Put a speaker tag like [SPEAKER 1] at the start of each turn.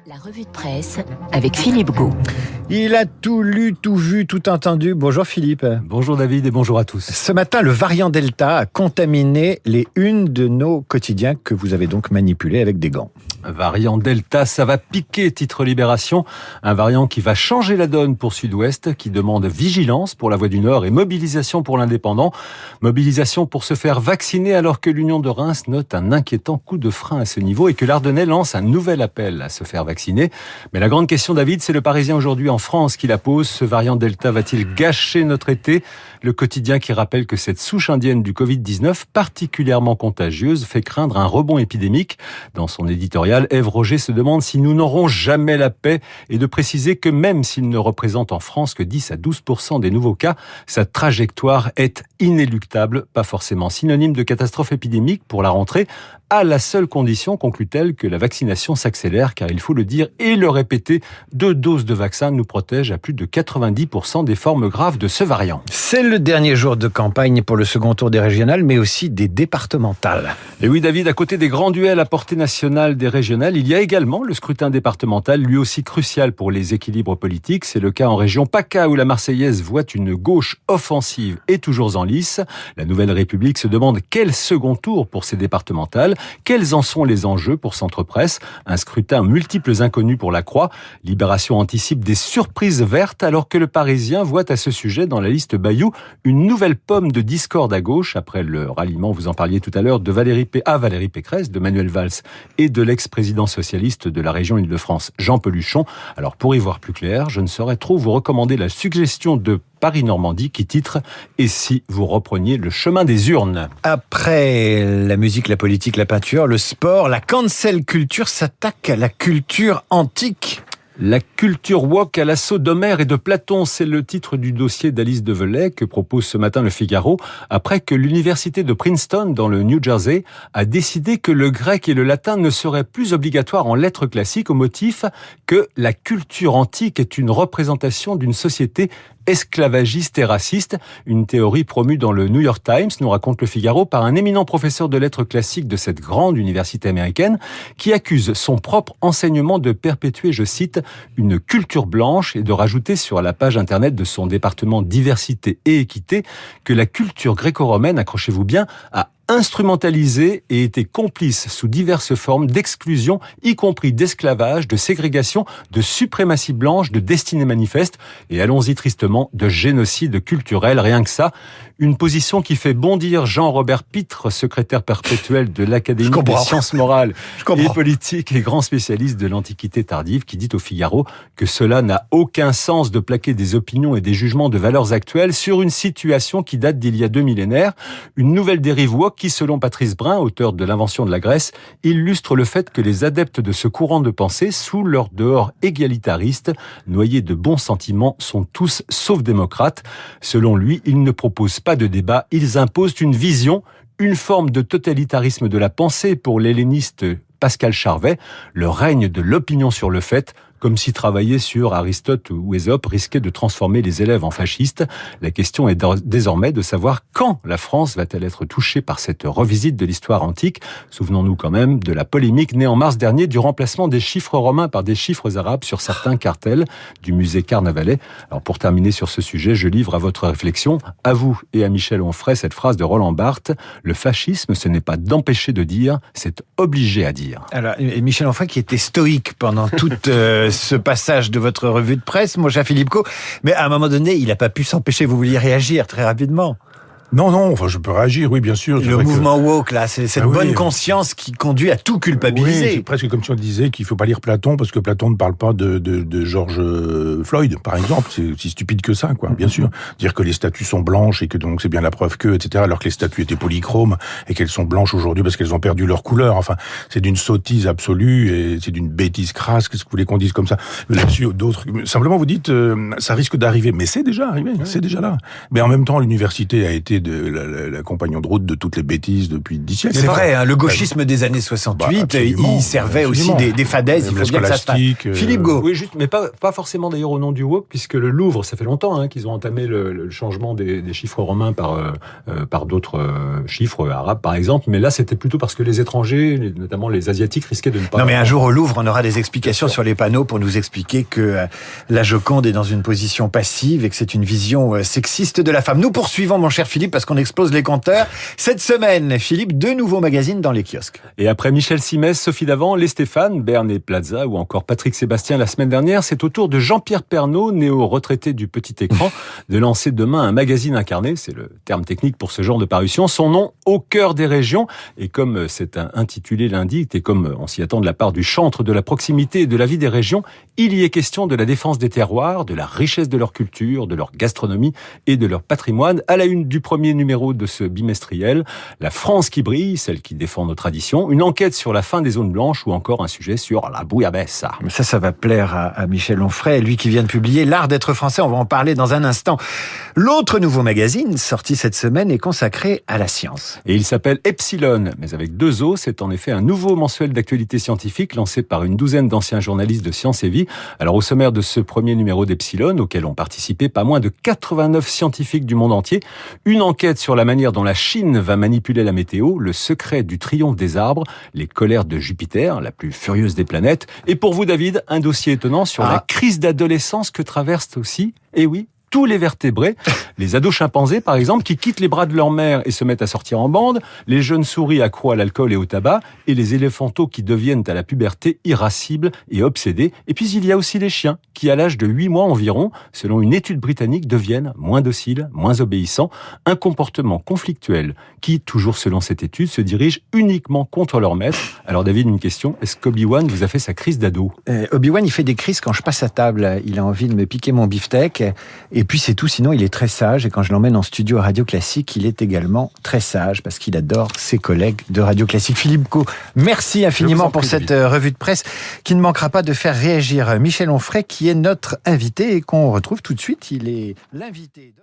[SPEAKER 1] La revue de presse avec Philippe Gault.
[SPEAKER 2] Il a tout lu, tout vu, tout entendu. Bonjour Philippe.
[SPEAKER 3] Bonjour David et bonjour à tous.
[SPEAKER 2] Ce matin, le variant Delta a contaminé les unes de nos quotidiens que vous avez donc manipulés avec des gants.
[SPEAKER 3] Variant Delta, ça va piquer, titre Libération. Un variant qui va changer la donne pour Sud-Ouest, qui demande vigilance pour la Voix du Nord et mobilisation pour l'Indépendant. Mobilisation pour se faire vacciner alors que l'Union de Reims note un inquiétant coup de frein à ce niveau et que l'Ardennais lance un nouvel appel à se faire vacciner. Mais la grande question, David, c'est le Parisien aujourd'hui en France qui la pose. Ce variant Delta va-t-il gâcher notre été ? Le quotidien qui rappelle que cette souche indienne du Covid-19, particulièrement contagieuse, fait craindre un rebond épidémique. Dans son éditorial, Ève Roger se demande si nous n'aurons jamais la paix et de préciser que même s'il ne représente en France que 10 à 12% des nouveaux cas, sa trajectoire est inéluctable, pas forcément synonyme de catastrophe épidémique pour la rentrée, à la seule condition, conclut-elle, que la vaccination s'accélère, car il faut le dire et le répéter, 2 doses de vaccin nous protègent à plus de 90% des formes graves de ce variant.
[SPEAKER 2] C'est le dernier jour de campagne pour le second tour des régionales, mais aussi des départementales.
[SPEAKER 3] Et oui, David, à côté des grands duels à portée nationale des régionales, il y a également le scrutin départemental, lui aussi crucial pour les équilibres politiques. C'est le cas en région PACA, où la Marseillaise voit une gauche offensive et toujours en lice. La Nouvelle République se demande quel second tour pour ces départementales. Quels en sont les enjeux pour Centre Presse ? Un scrutin multiples inconnus pour la Croix. Libération anticipe des surprises vertes alors que le Parisien voit à ce sujet dans la liste Bayou une nouvelle pomme de discorde à gauche après le ralliement, vous en parliez tout à l'heure, de Valérie Pécresse, de Manuel Valls et de l'ex-président socialiste de la région Île-de-France, Jean Peluchon. Alors pour y voir plus clair, je ne saurais trop vous recommander la suggestion de Paris-Normandie qui titre « Et si vous repreniez le chemin des urnes ?»
[SPEAKER 2] Après la musique, la politique, la peinture, le sport, la cancel culture s'attaque à la culture antique.
[SPEAKER 3] La culture woke à l'assaut d'Homère et de Platon, c'est le titre du dossier d'Alice Develay que propose ce matin le Figaro, après que l'université de Princeton, dans le New Jersey, a décidé que le grec et le latin ne seraient plus obligatoires en lettres classiques au motif que la culture antique est une représentation d'une société esclavagiste et raciste, une théorie promue dans le New York Times, nous raconte le Figaro, par un éminent professeur de lettres classiques de cette grande université américaine, qui accuse son propre enseignement de perpétuer, je cite, une culture blanche et de rajouter sur la page internet de son département diversité et équité que la culture gréco-romaine, accrochez-vous bien, a instrumentalisé et été complice sous diverses formes d'exclusion, y compris d'esclavage, de ségrégation, de suprématie blanche, de destinée manifeste et allons-y tristement, de génocide culturel, rien que ça. Une position qui fait bondir Jean-Robert Pitre, secrétaire perpétuel de l'Académie des sciences morales et politiques et grand spécialiste de l'Antiquité tardive, qui dit au Figaro que cela n'a aucun sens de plaquer des opinions et des jugements de valeurs actuelles sur une situation qui date d'il y a 2 millénaires. Une nouvelle dérive woke qui, selon Patrice Brun, auteur de l'Invention de la Grèce, illustre le fait que les adeptes de ce courant de pensée, sous leur dehors égalitariste, noyés de bons sentiments, sont tous sauf démocrates. Selon lui, ils ne proposent pas de débat, ils imposent une vision, une forme de totalitarisme de la pensée pour l'helléniste Pascal Charvet, le règne de l'opinion sur le fait, comme si travailler sur Aristote ou Ésope risquait de transformer les élèves en fascistes. La question est désormais de savoir quand la France va-t-elle être touchée par cette revisite de l'histoire antique. Souvenons-nous quand même de la polémique née en mars dernier du remplacement des chiffres romains par des chiffres arabes sur certains cartels du musée Carnavalet. Alors pour terminer sur ce sujet, je livre à votre réflexion, à vous et à Michel Onfray, cette phrase de Roland Barthes: le fascisme, ce n'est pas d'empêcher de dire, c'est obligé à dire.
[SPEAKER 2] Alors, Michel Onfray qui était stoïque pendant toute ce passage de votre revue de presse, mon cher Philippe Gault, mais à un moment donné, il n'a pas pu s'empêcher, vous vouliez réagir très rapidement.
[SPEAKER 4] Non, enfin, je peux réagir, oui, bien sûr.
[SPEAKER 2] Le mouvement woke, là, c'est cette bonne conscience qui conduit à tout culpabiliser.
[SPEAKER 4] Oui, c'est presque comme si on disait qu'il faut pas lire Platon parce que Platon ne parle pas de George Floyd, par exemple. C'est aussi stupide que ça, quoi, bien sûr. Dire que les statues sont blanches et que donc c'est bien la preuve que, etc., alors que les statues étaient polychromes et qu'elles sont blanches aujourd'hui parce qu'elles ont perdu leur couleur. Enfin, c'est d'une sottise absolue et c'est d'une bêtise crasse. Qu'est-ce que vous voulez qu'on dise comme ça? Là-dessus, d'autres, simplement vous dites, ça risque d'arriver. Mais c'est déjà arrivé, c'est déjà là. Mais en même temps, l'université a été la compagnon de route de toutes les bêtises depuis 10 siècles.
[SPEAKER 2] C'est vrai, hein, le gauchisme des années 68, il servait aussi des fadaises, il faut bien que ça se fasse. Philippe Gault.
[SPEAKER 3] Oui, juste, mais pas forcément d'ailleurs au nom du woke, puisque le Louvre, ça fait longtemps qu'ils ont entamé le changement des chiffres romains par d'autres chiffres arabes, par exemple. Mais là, c'était plutôt parce que les étrangers, notamment les Asiatiques, risquaient de ne pas...
[SPEAKER 2] Non, mais un jour au Louvre, on aura des explications sur les panneaux pour nous expliquer que la Joconde est dans une position passive et que c'est une vision sexiste de la femme. Nous poursuivons, mon cher Philippe, parce qu'on explose les compteurs. Cette semaine, Philippe, 2 nouveaux magazines dans les kiosques.
[SPEAKER 3] Et après Michel Simès, Sophie Davant, les Stéphane, Bern et Plaza, ou encore Patrick Sébastien la semaine dernière, c'est au tour de Jean-Pierre Pernaut, néo-retraité du petit écran, de lancer demain un magazine incarné, c'est le terme technique pour ce genre de parution, son nom, Au cœur des régions. Et comme c'est intitulé l'indique, et comme on s'y attend de la part du chantre de la proximité et de la vie des régions, il y est question de la défense des terroirs, de la richesse de leur culture, de leur gastronomie et de leur patrimoine. À la une du premier numéro de ce bimestriel, la France qui brille, celle qui défend nos traditions, une enquête sur la fin des zones blanches ou encore un sujet sur la bouillabaisse.
[SPEAKER 2] Ça va plaire à Michel Onfray, lui qui vient de publier L'art d'être français, on va en parler dans un instant. L'autre nouveau magazine, sorti cette semaine, est consacré à la science.
[SPEAKER 3] Et il s'appelle Epsilon, mais avec 2 O, c'est en effet un nouveau mensuel d'actualité scientifique lancé par une douzaine d'anciens journalistes de Science et Vie. Alors au sommaire de ce premier numéro d'Epsilon, auquel ont participé pas moins de 89 scientifiques du monde entier, une enquête sur la manière dont la Chine va manipuler la météo, le secret du triomphe des arbres, les colères de Jupiter, la plus furieuse des planètes, et pour vous David, un dossier étonnant sur la crise d'adolescence que traversent aussi, tous les vertébrés, les ados chimpanzés par exemple, qui quittent les bras de leur mère et se mettent à sortir en bande, les jeunes souris accros à l'alcool et au tabac, et les éléphantaux qui deviennent à la puberté irascibles et obsédés. Et puis il y a aussi les chiens, qui à l'âge de 8 mois environ, selon une étude britannique, deviennent moins dociles, moins obéissants, un comportement conflictuel qui, toujours selon cette étude, se dirige uniquement contre leur maître. Alors David, une question, est-ce qu'Obi-Wan vous a fait sa crise d'ado ?
[SPEAKER 2] Obi-Wan, il fait des crises quand je passe à table, il a envie de me piquer mon beefsteak, et puis c'est tout, sinon il est très sage, et quand je l'emmène en studio à Radio Classique, il est également très sage, parce qu'il adore ses collègues de Radio Classique. Philippe Gault, merci infiniment pour cette revue de presse, qui ne manquera pas de faire réagir Michel Onfray, qui est notre invité, et qu'on retrouve tout de suite, il est l'invité de...